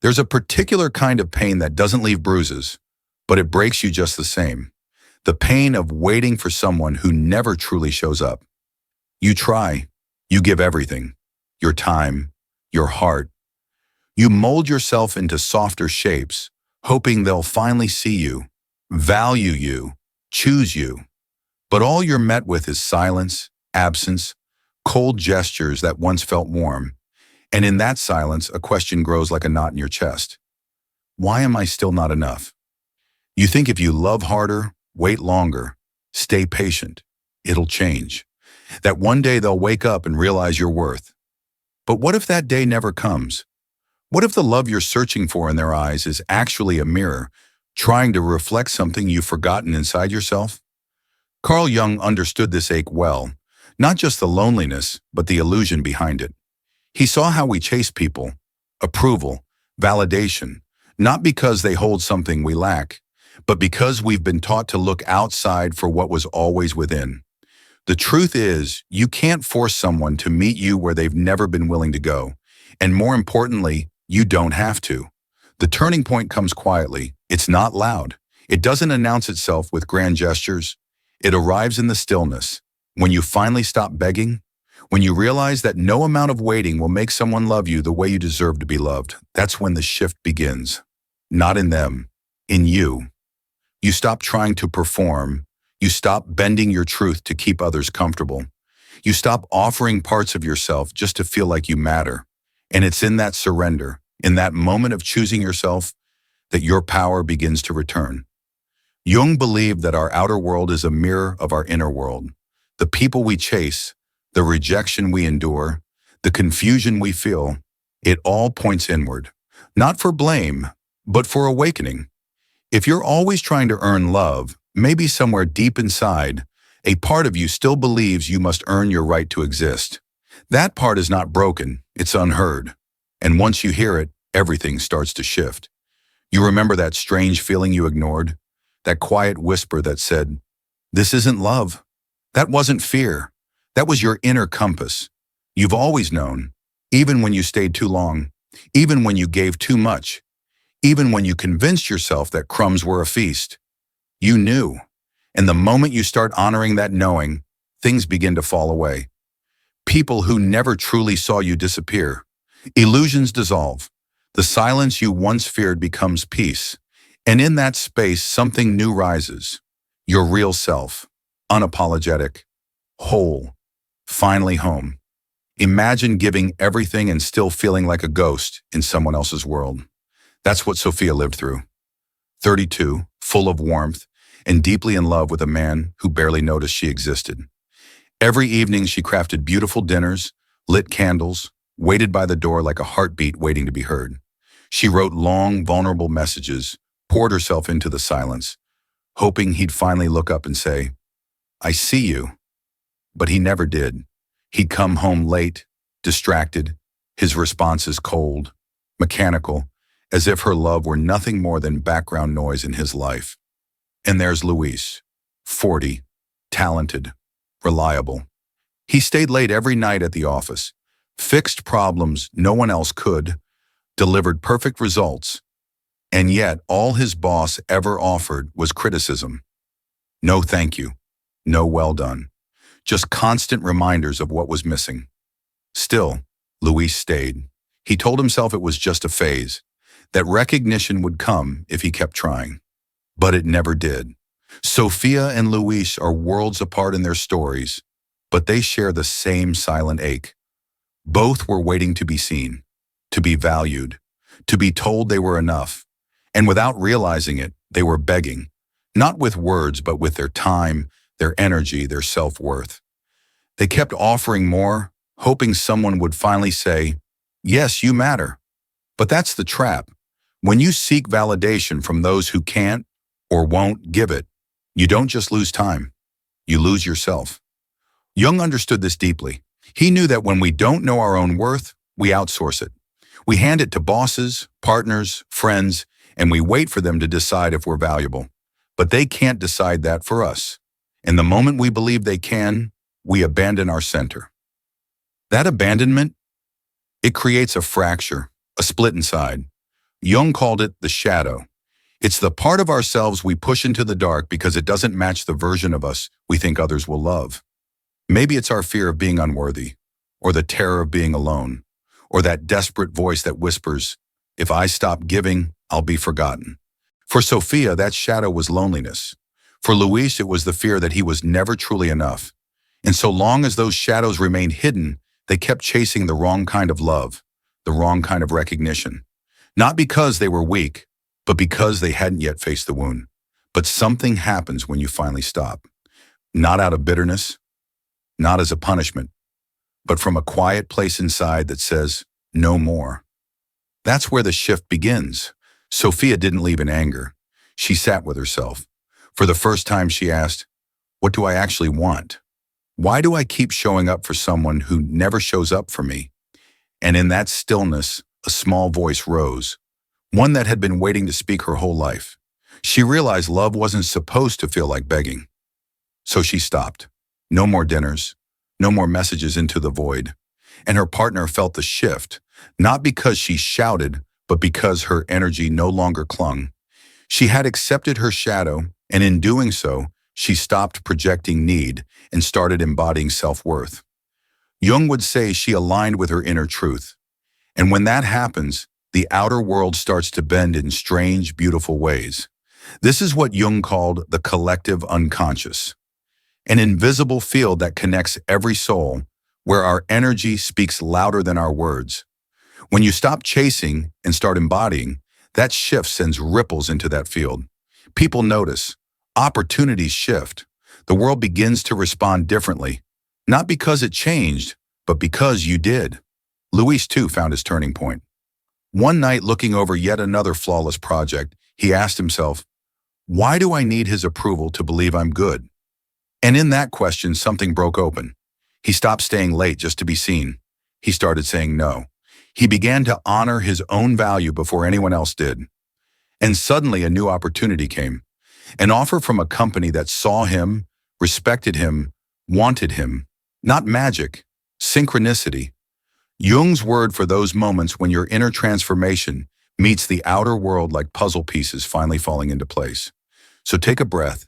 There's a particular kind of pain that doesn't leave bruises, but it breaks you just the same. The pain of waiting for someone who never truly shows up. You try, you give everything, your time, your heart. You mold yourself into softer shapes, hoping they'll finally see you, value you, choose you. But all you're met with is silence, absence, cold gestures that once felt warm. And in that silence, a question grows like a knot in your chest. Why am I still not enough? You think if you love harder, wait longer, stay patient, it'll change. That one day they'll wake up and realize your worth. But what if that day never comes? What if the love you're searching for in their eyes is actually a mirror, trying to reflect something you've forgotten inside yourself? Carl Jung understood this ache well, not just the loneliness, but the illusion behind it. He saw how we chase people, approval, validation, not because they hold something we lack, but because we've been taught to look outside for what was always within. The truth is, you can't force someone to meet you where they've never been willing to go. And more importantly, you don't have to. The turning point comes quietly. It's not loud. It doesn't announce itself with grand gestures. It arrives in the stillness. When you finally stop begging, when you realize that no amount of waiting will make someone love you the way you deserve to be loved, that's when the shift begins. Not in them, in you. You stop trying to perform. You stop bending your truth to keep others comfortable. You stop offering parts of yourself just to feel like you matter. And it's in that surrender, in that moment of choosing yourself, that your power begins to return. Jung believed that our outer world is a mirror of our inner world. The people we chase, the rejection we endure, the confusion we feel, it all points inward. Not for blame, but for awakening. If you're always trying to earn love, maybe somewhere deep inside, a part of you still believes you must earn your right to exist. That part is not broken, it's unheard. And once you hear it, everything starts to shift. You remember that strange feeling you ignored? That quiet whisper that said, "This isn't love." That wasn't fear. That was your inner compass. You've always known, even when you stayed too long, even when you gave too much, even when you convinced yourself that crumbs were a feast. You knew. And the moment you start honoring that knowing, things begin to fall away. People who never truly saw you disappear. Illusions dissolve. The silence you once feared becomes peace. And in that space, something new rises. Your real self. Unapologetic. Whole. Finally home. Imagine giving everything and still feeling like a ghost in someone else's world. That's what Sophia lived through. 32, full of warmth, and deeply in love with a man who barely noticed she existed. Every evening she crafted beautiful dinners, lit candles, waited by the door like a heartbeat waiting to be heard. She wrote long, vulnerable messages, poured herself into the silence, hoping he'd finally look up and say, "I see you." But he never did. He'd come home late, distracted, his responses cold, mechanical, as if her love were nothing more than background noise in his life. And there's Luis, 40, talented, reliable. He stayed late every night at the office, fixed problems no one else could, delivered perfect results, and yet all his boss ever offered was criticism. No thank you, no well done, just constant reminders of what was missing. Still, Luis stayed. He told himself it was just a phase, that recognition would come if he kept trying. But it never did. Sophia and Luis are worlds apart in their stories, but they share the same silent ache. Both were waiting to be seen, to be valued, to be told they were enough. And without realizing it, they were begging, not with words, but with their time, their energy, their self-worth. They kept offering more, hoping someone would finally say, "Yes, you matter." But that's the trap. When you seek validation from those who can't or won't give it, you don't just lose time, you lose yourself. Jung understood this deeply. He knew that when we don't know our own worth, we outsource it. We hand it to bosses, partners, friends, and we wait for them to decide if we're valuable. But they can't decide that for us. And the moment we believe they can, we abandon our center. That abandonment, it creates a fracture, a split inside. Jung called it the shadow. It's the part of ourselves we push into the dark because it doesn't match the version of us we think others will love. Maybe it's our fear of being unworthy, or the terror of being alone, or that desperate voice that whispers, if I stop giving, I'll be forgotten. For Sophia, that shadow was loneliness. For Luis, it was the fear that he was never truly enough. And so long as those shadows remained hidden, they kept chasing the wrong kind of love, the wrong kind of recognition. Not because they were weak, but because they hadn't yet faced the wound. But something happens when you finally stop. Not out of bitterness, not as a punishment, but from a quiet place inside that says, no more. That's where the shift begins. Sophia didn't leave in anger. She sat with herself. For the first time she asked, what do I actually want? Why do I keep showing up for someone who never shows up for me? And in that stillness, a small voice rose, one that had been waiting to speak her whole life. She realized love wasn't supposed to feel like begging. So she stopped. No more dinners, no more messages into the void. And her partner felt the shift, not because she shouted, but because her energy no longer clung. She had accepted her shadow, and in doing so, she stopped projecting need and started embodying self-worth. Jung would say she aligned with her inner truth. And when that happens, the outer world starts to bend in strange, beautiful ways. This is what Jung called the collective unconscious, an invisible field that connects every soul, where our energy speaks louder than our words. When you stop chasing and start embodying, that shift sends ripples into that field. People notice. Opportunities shift. The world begins to respond differently, not because it changed, but because you did. Luis, too, found his turning point. One night, looking over yet another flawless project, he asked himself, why do I need his approval to believe I'm good? And in that question, something broke open. He stopped staying late just to be seen. He started saying no. He began to honor his own value before anyone else did. And suddenly a new opportunity came. An offer from a company that saw him, respected him, wanted him. Not magic, synchronicity. Jung's word for those moments when your inner transformation meets the outer world like puzzle pieces finally falling into place. So take a breath.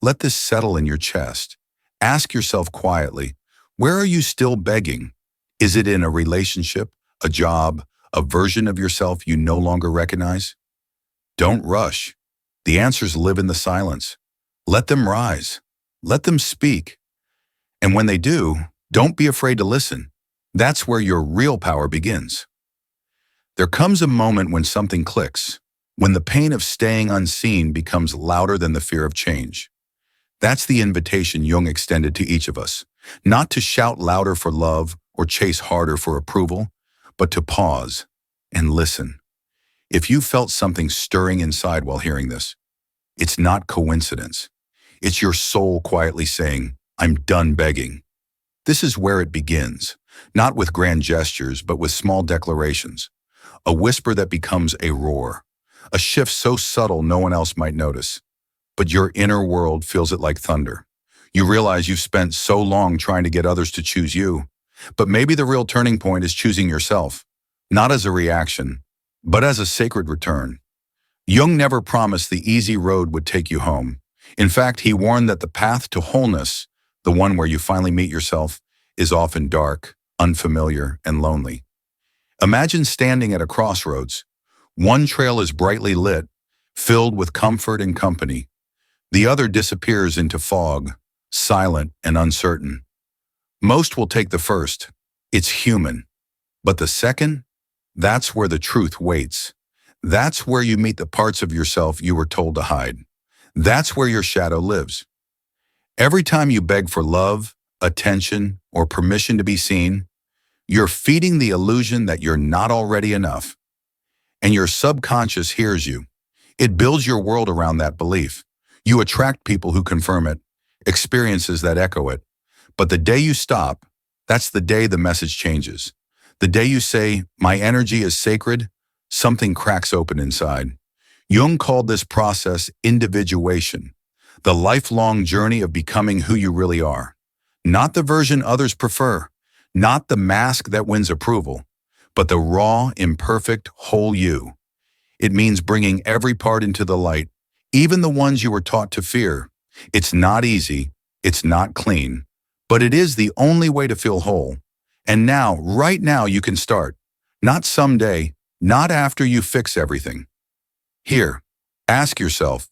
Let this settle in your chest. Ask yourself quietly, where are you still begging? Is it in a relationship, a job, a version of yourself you no longer recognize? Don't rush. The answers live in the silence. Let them rise. Let them speak. And when they do, don't be afraid to listen. That's where your real power begins. There comes a moment when something clicks, when the pain of staying unseen becomes louder than the fear of change. That's the invitation Jung extended to each of us, not to shout louder for love or chase harder for approval, but to pause and listen. If you felt something stirring inside while hearing this, it's not coincidence. It's your soul quietly saying, I'm done begging. This is where it begins, not with grand gestures, but with small declarations. A whisper that becomes a roar. A shift so subtle no one else might notice. But your inner world feels it like thunder. You realize you've spent so long trying to get others to choose you. But maybe the real turning point is choosing yourself, not as a reaction, but as a sacred return. Jung never promised the easy road would take you home. In fact, he warned that the path to wholeness, the one where you finally meet yourself, is often dark, unfamiliar, and lonely. Imagine standing at a crossroads. One trail is brightly lit, filled with comfort and company. The other disappears into fog, silent and uncertain. Most will take the first. It's human. But the second? That's where the truth waits. That's where you meet the parts of yourself you were told to hide. That's where your shadow lives. Every time you beg for love, attention, or permission to be seen, you're feeding the illusion that you're not already enough. And your subconscious hears you. It builds your world around that belief. You attract people who confirm it, experiences that echo it. But the day you stop, that's the day the message changes. The day you say, my energy is sacred, something cracks open inside. Jung called this process individuation, the lifelong journey of becoming who you really are. Not the version others prefer, not the mask that wins approval, but the raw, imperfect, whole you. It means bringing every part into the light, even the ones you were taught to fear. It's not easy, it's not clean, but it is the only way to feel whole. And now, right now, you can start. Not someday, not after you fix everything. Here, ask yourself,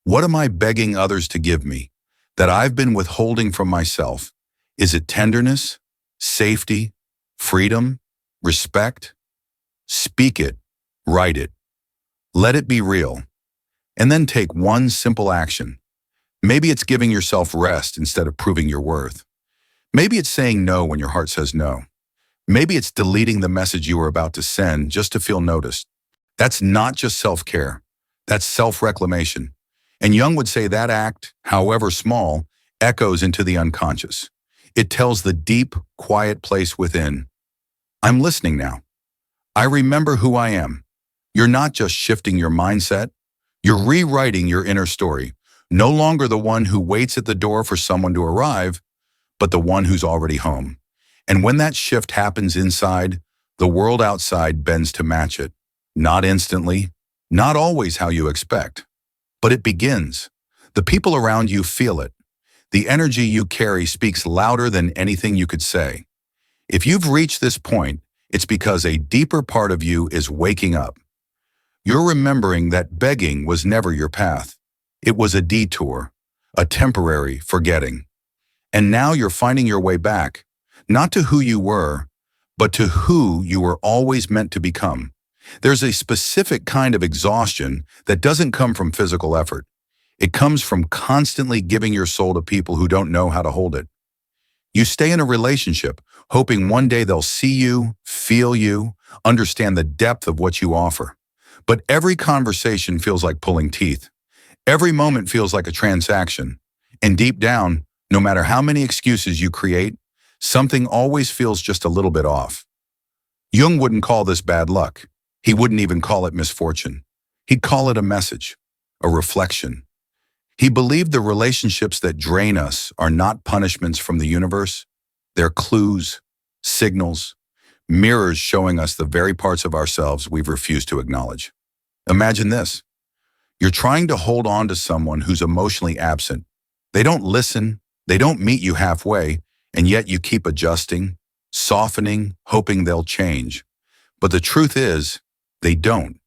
what am I begging others to give me that I've been withholding from myself? Is it tenderness, safety, freedom, respect? Speak it, write it, let it be real, and then take one simple action. Maybe it's giving yourself rest instead of proving your worth. Maybe it's saying no when your heart says no. Maybe it's deleting the message you were about to send just to feel noticed. That's not just self-care. That's self-reclamation. And Jung would say that act, however small, echoes into the unconscious. It tells the deep, quiet place within, I'm listening now. I remember who I am. You're not just shifting your mindset, you're rewriting your inner story. No longer the one who waits at the door for someone to arrive, but the one who's already home. And when that shift happens inside, the world outside bends to match it. Not instantly, not always how you expect, but it begins. The people around you feel it. The energy you carry speaks louder than anything you could say. If you've reached this point, it's because a deeper part of you is waking up. You're remembering that begging was never your path. It was a detour, a temporary forgetting. And now you're finding your way back, not to who you were, but to who you were always meant to become. There's a specific kind of exhaustion that doesn't come from physical effort. It comes from constantly giving your soul to people who don't know how to hold it. You stay in a relationship, hoping one day they'll see you, feel you, understand the depth of what you offer. But every conversation feels like pulling teeth. Every moment feels like a transaction. And deep down, no matter how many excuses you create, something always feels just a little bit off. Jung wouldn't call this bad luck. He wouldn't even call it misfortune. He'd call it a message, a reflection. He believed the relationships that drain us are not punishments from the universe. They're clues, signals, mirrors showing us the very parts of ourselves we've refused to acknowledge. Imagine this. You're trying to hold on to someone who's emotionally absent. They don't listen, they don't meet you halfway, and yet you keep adjusting, softening, hoping they'll change. But the truth is, they don't.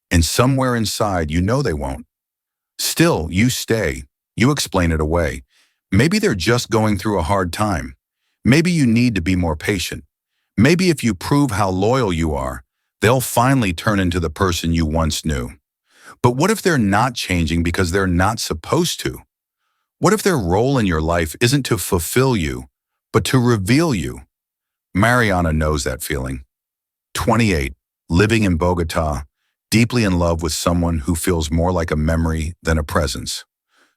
And somewhere inside, you know they won't. Still, you stay. You explain it away. Maybe they're just going through a hard time. Maybe you need to be more patient. Maybe if you prove how loyal you are, they'll finally turn into the person you once knew. But what if they're not changing because they're not supposed to? What if their role in your life isn't to fulfill you, but to reveal you? Mariana knows that feeling. 28, living in Bogota, deeply in love with someone who feels more like a memory than a presence.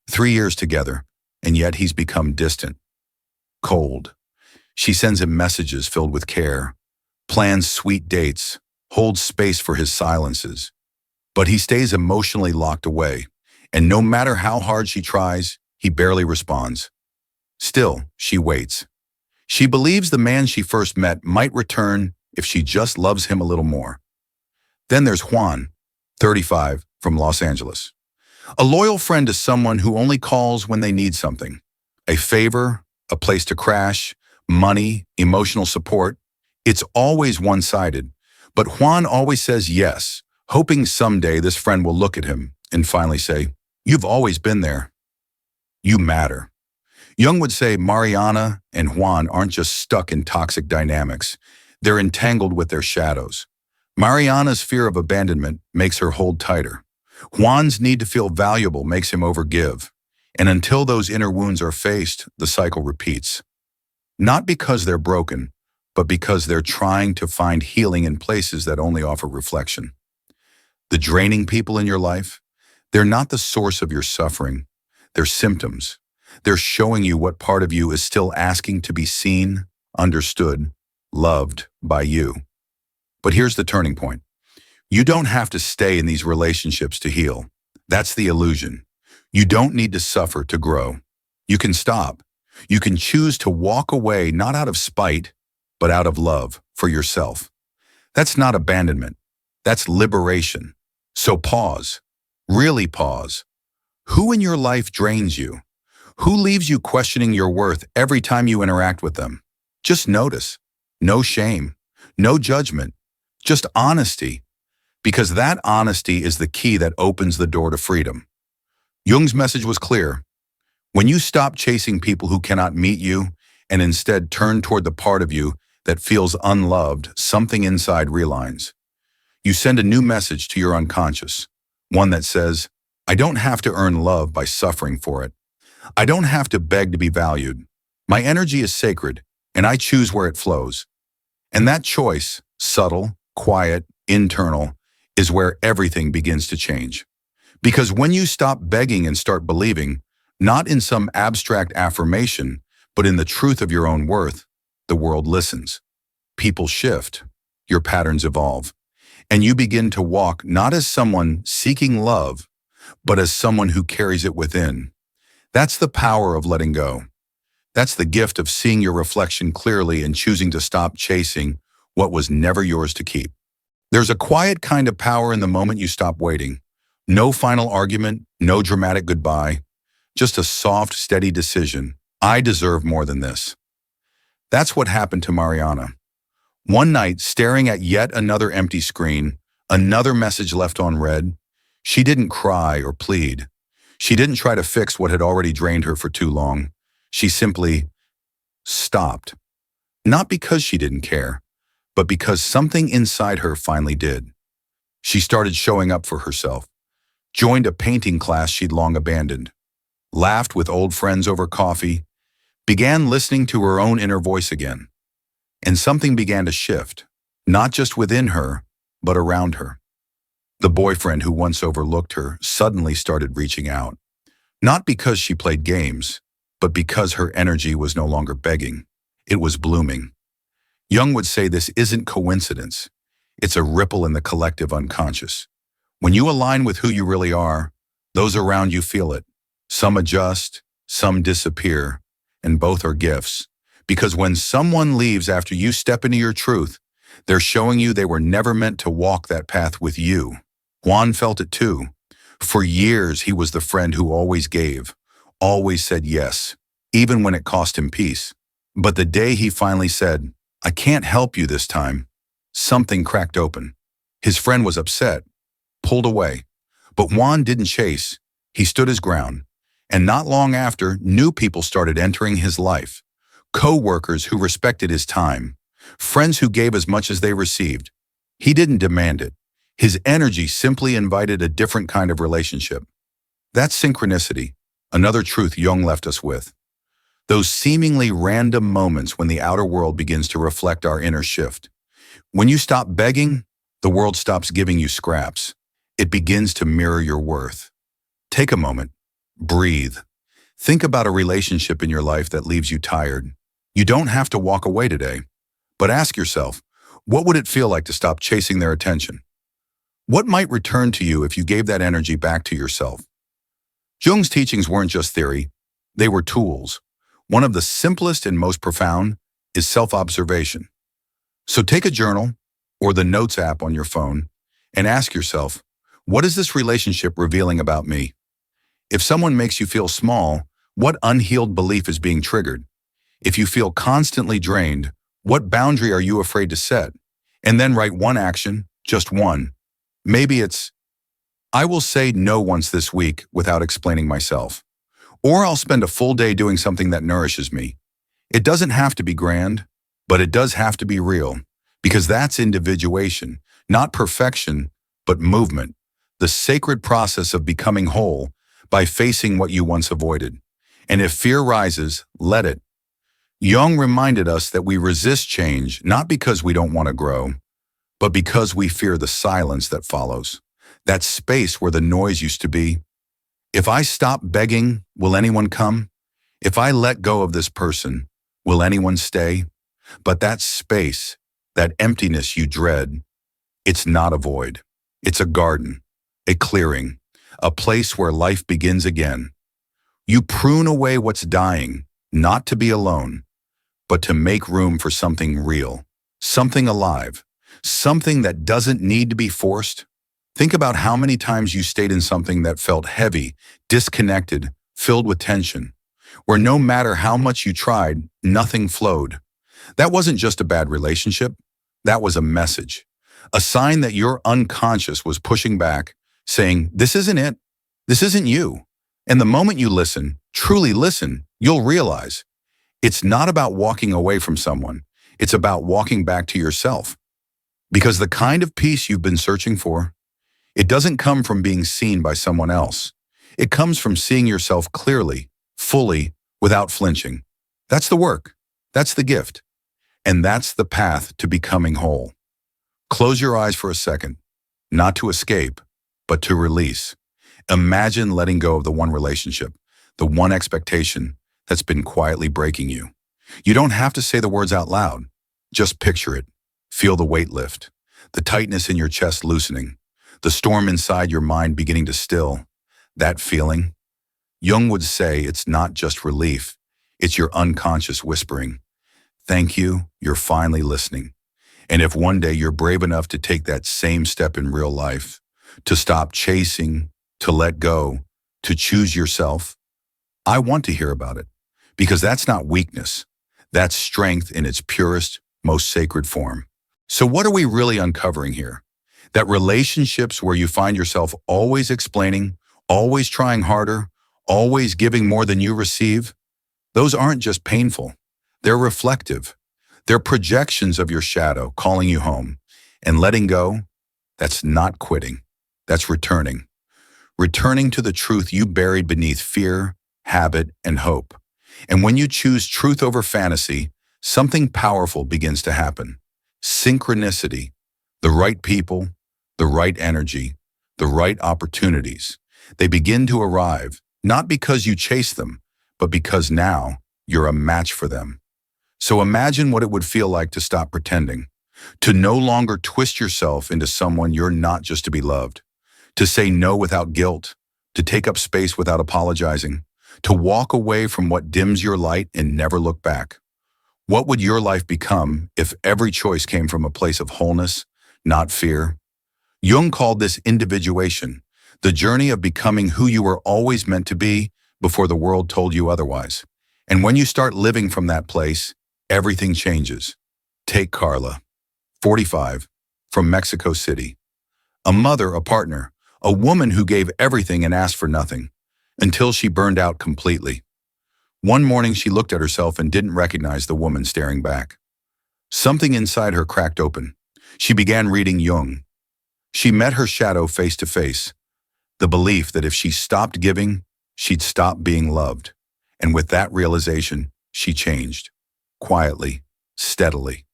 3 years together, and yet he's become distant, cold. She sends him messages filled with care, plans sweet dates, holds space for his silences. But he stays emotionally locked away, and no matter how hard she tries, he barely responds. Still, she waits. She believes the man she first met might return if she just loves him a little more. Then there's Juan, 35, from Los Angeles. A loyal friend to someone who only calls when they need something. A favor, a place to crash, money, emotional support. It's always one-sided. But Juan always says yes, hoping someday this friend will look at him and finally say, "You've always been there. You matter." Jung would say Mariana and Juan aren't just stuck in toxic dynamics. They're entangled with their shadows. Mariana's fear of abandonment makes her hold tighter. Juan's need to feel valuable makes him overgive. And until those inner wounds are faced, the cycle repeats. Not because they're broken, but because they're trying to find healing in places that only offer reflection. The draining people in your life, they're not the source of your suffering. They're symptoms. They're showing you what part of you is still asking to be seen, understood, loved by you. But here's the turning point. You don't have to stay in these relationships to heal. That's the illusion. You don't need to suffer to grow. You can stop. You can choose to walk away not out of spite, but out of love for yourself. That's not abandonment. That's liberation. So pause. Really pause. Who in your life drains you? Who leaves you questioning your worth every time you interact with them? Just notice. No shame. No judgment. Just honesty. Because that honesty is the key that opens the door to freedom. Jung's message was clear. When you stop chasing people who cannot meet you and instead turn toward the part of you that feels unloved, something inside realigns. You send a new message to your unconscious, one that says, I don't have to earn love by suffering for it. I don't have to beg to be valued. My energy is sacred, and I choose where it flows. And that choice, subtle, quiet, internal, is where everything begins to change. Because when you stop begging and start believing, not in some abstract affirmation, but in the truth of your own worth, the world listens. People shift, your patterns evolve, and you begin to walk not as someone seeking love, but as someone who carries it within. That's the power of letting go. That's the gift of seeing your reflection clearly and choosing to stop chasing what was never yours to keep. There's a quiet kind of power in the moment you stop waiting. No final argument, no dramatic goodbye, just a soft, steady decision. I deserve more than this. That's what happened to Mariana. One night, staring at yet another empty screen, another message left unread, she didn't cry or plead. She didn't try to fix what had already drained her for too long. She simply stopped. Not because she didn't care, but because something inside her finally did. She started showing up for herself, joined a painting class she'd long abandoned, laughed with old friends over coffee, began listening to her own inner voice again. And something began to shift, not just within her, but around her. The boyfriend who once overlooked her suddenly started reaching out, not because she played games, but because her energy was no longer begging. It was blooming. Jung would say this isn't coincidence. It's a ripple in the collective unconscious. When you align with who you really are, those around you feel it. Some adjust, some disappear, and both are gifts. Because when someone leaves after you step into your truth, they're showing you they were never meant to walk that path with you. Juan felt it too. For years, he was the friend who always gave, always said yes, even when it cost him peace. But the day he finally said, I can't help you this time, something cracked open. His friend was upset, pulled away. But Juan didn't chase. He stood his ground. And not long after, new people started entering his life. Co-workers who respected his time. Friends who gave as much as they received. He didn't demand it. His energy simply invited a different kind of relationship. That's synchronicity, another truth Jung left us with. Those seemingly random moments when the outer world begins to reflect our inner shift. When you stop begging, the world stops giving you scraps. It begins to mirror your worth. Take a moment. Breathe. Think about a relationship in your life that leaves you tired. You don't have to walk away today, but ask yourself, what would it feel like to stop chasing their attention? What might return to you if you gave that energy back to yourself? Jung's teachings weren't just theory, they were tools. One of the simplest and most profound is self-observation. So take a journal or the Notes app on your phone and ask yourself, what is this relationship revealing about me? If someone makes you feel small, what unhealed belief is being triggered? If you feel constantly drained, what boundary are you afraid to set? And then write one action, just one. Maybe it's, I will say no once this week without explaining myself. Or I'll spend a full day doing something that nourishes me. It doesn't have to be grand, but it does have to be real, because that's individuation, not perfection, but movement, the sacred process of becoming whole by facing what you once avoided. And if fear rises, let it. Jung reminded us that we resist change not because we don't want to grow, but because we fear the silence that follows, that space where the noise used to be. If I stop begging, will anyone come? If I let go of this person, will anyone stay? But that space, that emptiness you dread, it's not a void. It's a garden, a clearing, a place where life begins again. You prune away what's dying, not to be alone, but to make room for something real, something alive, something that doesn't need to be forced, Think about how many times you stayed in something that felt heavy, disconnected, filled with tension, where no matter how much you tried, nothing flowed. That wasn't just a bad relationship. That was a message. A sign that your unconscious was pushing back, saying, this isn't it. This isn't you. And the moment you listen, truly listen, you'll realize it's not about walking away from someone. It's about walking back to yourself. Because the kind of peace you've been searching for, it doesn't come from being seen by someone else. It comes from seeing yourself clearly, fully, without flinching. That's the work. That's the gift. And that's the path to becoming whole. Close your eyes for a second, not to escape, but to release. Imagine letting go of the one relationship, the one expectation that's been quietly breaking you. You don't have to say the words out loud. Just picture it. Feel the weight lift, the tightness in your chest loosening, the storm inside your mind beginning to still. That feeling? Jung would say it's not just relief, it's your unconscious whispering. Thank you, you're finally listening. And if one day you're brave enough to take that same step in real life, to stop chasing, to let go, to choose yourself, I want to hear about it. Because that's not weakness. That's strength in its purest, most sacred form. So what are we really uncovering here? That relationships where you find yourself always explaining, always trying harder, always giving more than you receive, those aren't just painful. They're reflective. They're projections of your shadow calling you home. And letting go, that's not quitting. That's returning. Returning to the truth you buried beneath fear, habit, and hope. And when you choose truth over fantasy, something powerful begins to happen. Synchronicity, the right people, the right energy, the right opportunities. They begin to arrive, not because you chase them, but because now you're a match for them. So imagine what it would feel like to stop pretending, to no longer twist yourself into someone you're not just to be loved, to say no without guilt, to take up space without apologizing, to walk away from what dims your light and never look back. What would your life become if every choice came from a place of wholeness, not fear? Jung called this individuation, the journey of becoming who you were always meant to be before the world told you otherwise. And when you start living from that place, everything changes. Take Carla, 45, from Mexico City. A mother, a partner, a woman who gave everything and asked for nothing, until she burned out completely. One morning she looked at herself and didn't recognize the woman staring back. Something inside her cracked open. She began reading Jung. She met her shadow face to face, the belief that if she stopped giving, she'd stop being loved. And with that realization, she changed. Quietly, steadily.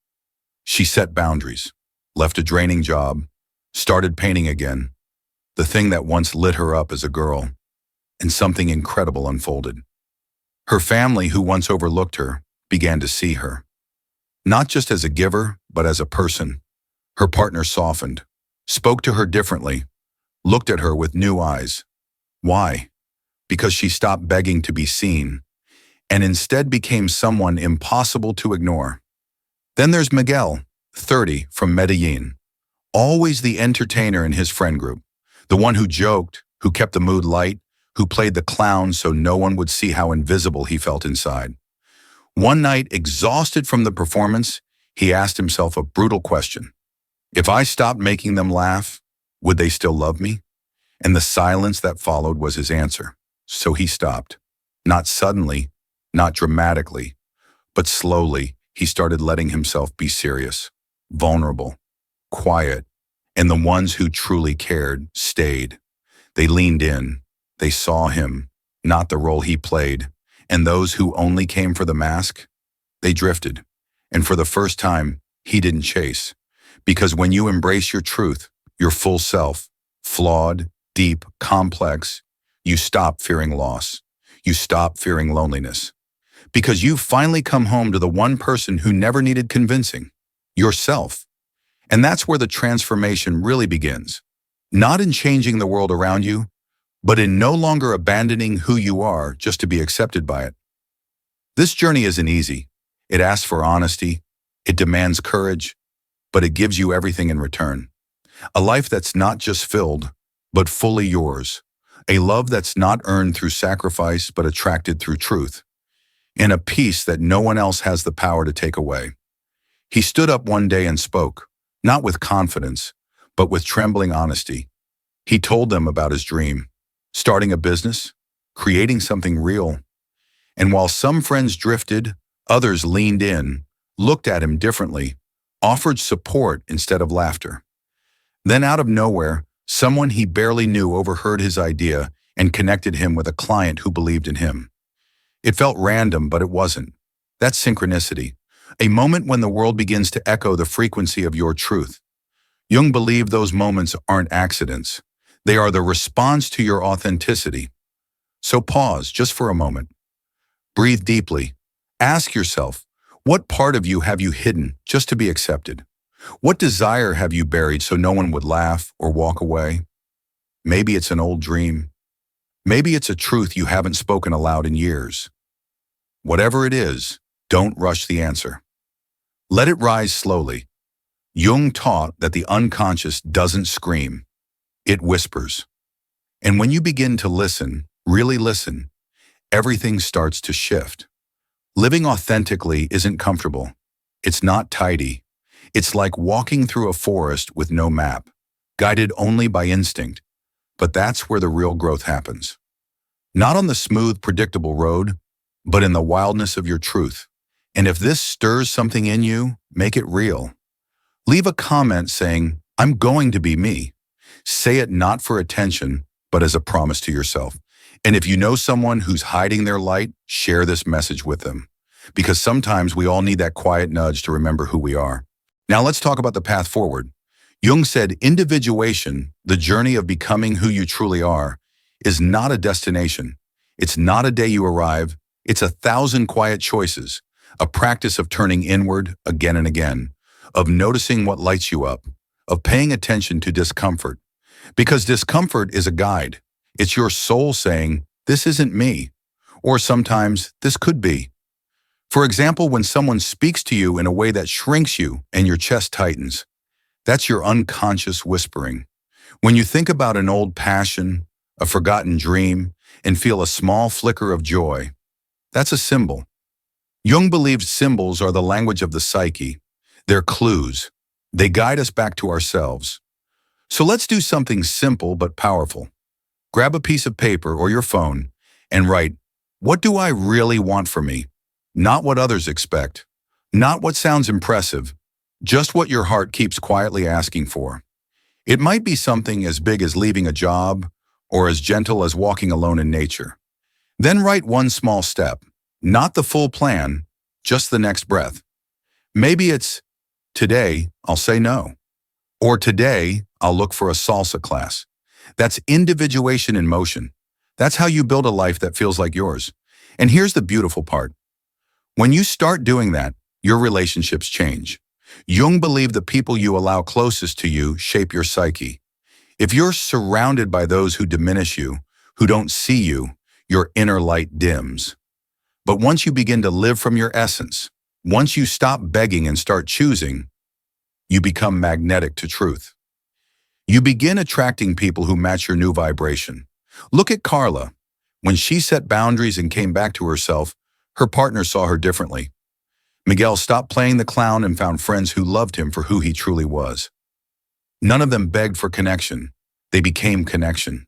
She set boundaries, left a draining job, started painting again, the thing that once lit her up as a girl, and something incredible unfolded. Her family, who once overlooked her, began to see her. Not just as a giver, but as a person. Her partner softened, spoke to her differently, looked at her with new eyes. Why? Because she stopped begging to be seen, and instead became someone impossible to ignore. Then there's Miguel, 30, from Medellin, always the entertainer in his friend group, the one who joked, who kept the mood light, who played the clown so no one would see how invisible he felt inside. One night, exhausted from the performance, he asked himself a brutal question. If I stopped making them laugh, would they still love me? And the silence that followed was his answer. So he stopped. Not suddenly, not dramatically, but slowly he started letting himself be serious, vulnerable, quiet, and the ones who truly cared stayed. They leaned in. They saw him, not the role he played, and those who only came for the mask, they drifted. And for the first time, he didn't chase. Because when you embrace your truth, your full self, flawed, deep, complex, you stop fearing loss. You stop fearing loneliness. Because you've finally come home to the one person who never needed convincing, yourself. And that's where the transformation really begins. Not in changing the world around you, but in no longer abandoning who you are just to be accepted by it. This journey isn't easy. It asks for honesty, it demands courage, but it gives you everything in return. A life that's not just filled, but fully yours. A love that's not earned through sacrifice, but attracted through truth. And a peace that no one else has the power to take away. He stood up one day and spoke, not with confidence, but with trembling honesty. He told them about his dream, starting a business, creating something real. And while some friends drifted, others leaned in, looked at him differently, offered support instead of laughter. Then out of nowhere, someone he barely knew overheard his idea and connected him with a client who believed in him. It felt random, but it wasn't. That's synchronicity, a moment when the world begins to echo the frequency of your truth. Jung believed those moments aren't accidents. They are the response to your authenticity. So pause just for a moment. Breathe deeply. Ask yourself, what part of you have you hidden just to be accepted? What desire have you buried so no one would laugh or walk away? Maybe it's an old dream. Maybe it's a truth you haven't spoken aloud in years. Whatever it is, don't rush the answer. Let it rise slowly. Jung taught that the unconscious doesn't scream. It whispers. And when you begin to listen, really listen, everything starts to shift. Living authentically isn't comfortable. It's not tidy. It's like walking through a forest with no map, guided only by instinct. But that's where the real growth happens. Not on the smooth, predictable road, but in the wildness of your truth. And if this stirs something in you, make it real. Leave a comment saying, "I'm going to be me." Say it not for attention, but as a promise to yourself. And if you know someone who's hiding their light, share this message with them. Because sometimes we all need that quiet nudge to remember who we are. Now let's talk about the path forward. Jung said, individuation, the journey of becoming who you truly are, is not a destination. It's not a day you arrive. It's 1,000 quiet choices, a practice of turning inward again and again, of noticing what lights you up, of paying attention to discomfort. Because discomfort is a guide. It's your soul saying, this isn't me. Or sometimes, this could be. For example, when someone speaks to you in a way that shrinks you and your chest tightens, that's your unconscious whispering. When you think about an old passion, a forgotten dream, and feel a small flicker of joy, that's a symbol. Jung believed symbols are the language of the psyche. They're clues. They guide us back to ourselves. So let's do something simple but powerful. Grab a piece of paper or your phone and write, what do I really want for me? Not what others expect. Not what sounds impressive. Just what your heart keeps quietly asking for. It might be something as big as leaving a job or as gentle as walking alone in nature. Then write one small step, not the full plan, just the next breath. Maybe it's, today, I'll say no. Or today, I'll look for a salsa class. That's individuation in motion. That's how you build a life that feels like yours. And here's the beautiful part. When you start doing that, your relationships change. Jung believed the people you allow closest to you shape your psyche. If you're surrounded by those who diminish you, who don't see you, your inner light dims. But once you begin to live from your essence, once you stop begging and start choosing, you become magnetic to truth. You begin attracting people who match your new vibration. Look at Carla. When she set boundaries and came back to herself, her partner saw her differently. Miguel stopped playing the clown and found friends who loved him for who he truly was. None of them begged for connection. They became connection.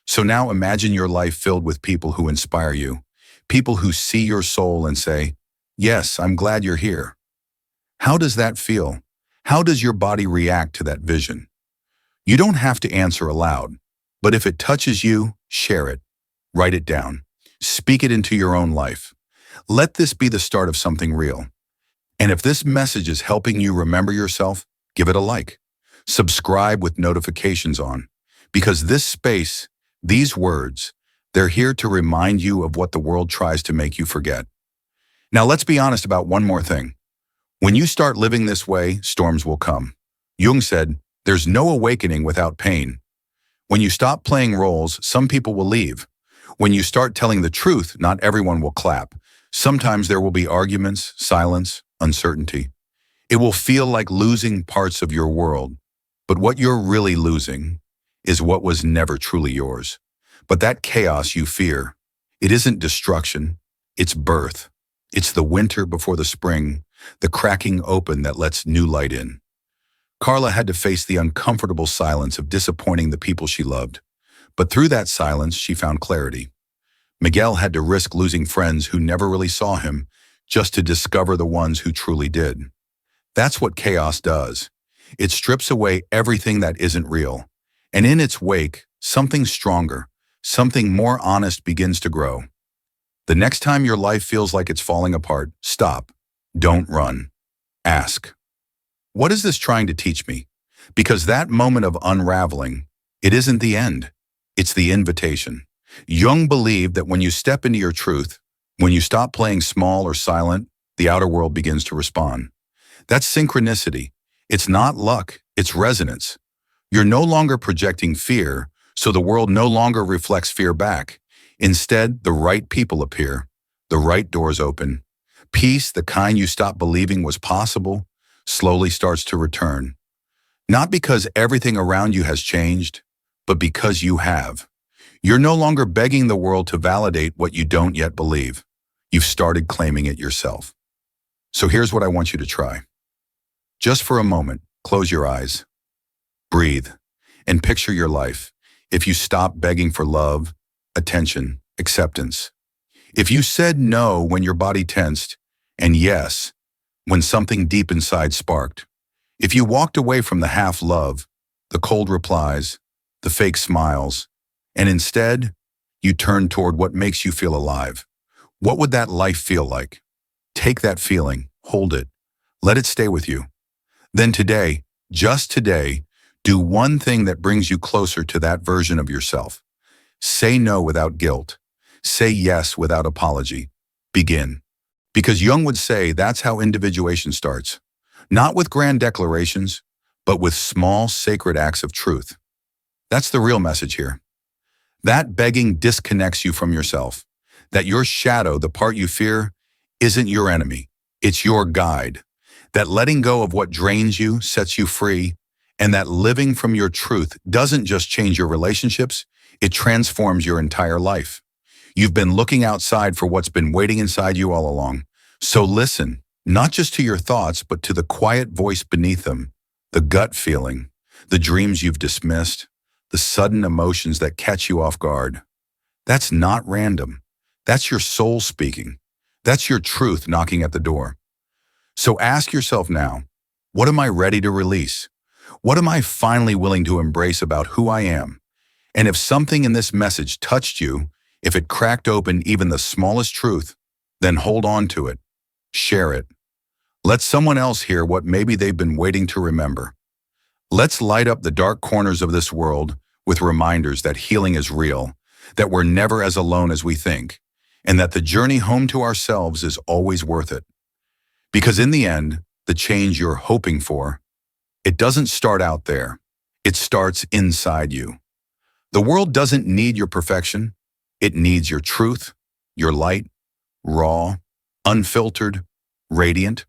So now imagine your life filled with people who inspire you, people who see your soul and say, yes, I'm glad you're here. How does that feel? How does your body react to that vision? You don't have to answer aloud, but if it touches you, share it. Write it down. Speak it into your own life. Let this be the start of something real. And if this message is helping you remember yourself, give it a like. Subscribe with notifications on, because this space, these words, they're here to remind you of what the world tries to make you forget. Now let's be honest about one more thing. When you start living this way, storms will come. Jung said, there's no awakening without pain. When you stop playing roles, some people will leave. When you start telling the truth, not everyone will clap. Sometimes there will be arguments, silence, uncertainty. It will feel like losing parts of your world. But what you're really losing is what was never truly yours. But that chaos you fear, it isn't destruction, it's birth. It's the winter before the spring, the cracking open that lets new light in. Carla had to face the uncomfortable silence of disappointing the people she loved. But through that silence, she found clarity. Miguel had to risk losing friends who never really saw him just to discover the ones who truly did. That's what chaos does. It strips away everything that isn't real. And in its wake, something stronger, something more honest begins to grow. The next time your life feels like it's falling apart, stop. Don't run. Ask. What is this trying to teach me? Because that moment of unraveling, it isn't the end. It's the invitation. Jung believed that when you step into your truth, when you stop playing small or silent, the outer world begins to respond. That's synchronicity. It's not luck, it's resonance. You're no longer projecting fear, so the world no longer reflects fear back. Instead, the right people appear, the right doors open. Peace, the kind you stopped believing was possible, slowly starts to return. Not because everything around you has changed, but because you have. You're no longer begging the world to validate what you don't yet believe. You've started claiming it yourself. So here's what I want you to try. Just for a moment, close your eyes, breathe, and picture your life. If you stop begging for love, attention, acceptance. If you said no when your body tensed, and yes, when something deep inside sparked. If you walked away from the half-love, the cold replies, the fake smiles, and instead, you turned toward what makes you feel alive. What would that life feel like? Take that feeling, hold it, let it stay with you. Then today, just today, do one thing that brings you closer to that version of yourself. Say no without guilt. Say yes without apology. Begin. Because Jung would say that's how individuation starts. Not with grand declarations, but with small, sacred acts of truth. That's the real message here. That begging disconnects you from yourself. That your shadow, the part you fear, isn't your enemy. It's your guide. That letting go of what drains you sets you free, and that living from your truth doesn't just change your relationships, it transforms your entire life. You've been looking outside for what's been waiting inside you all along. So listen, not just to your thoughts, but to the quiet voice beneath them, the gut feeling, the dreams you've dismissed, the sudden emotions that catch you off guard. That's not random. That's your soul speaking. That's your truth knocking at the door. So ask yourself now, what am I ready to release? What am I finally willing to embrace about who I am? And if something in this message touched you, if it cracked open even the smallest truth, then hold on to it. Share it. Let someone else hear what maybe they've been waiting to remember. Let's light up the dark corners of this world with reminders that healing is real, that we're never as alone as we think, and that the journey home to ourselves is always worth it. Because in the end, the change you're hoping for, it doesn't start out there. It starts inside you. The world doesn't need your perfection. It needs your truth, your light, raw, unfiltered, radiant.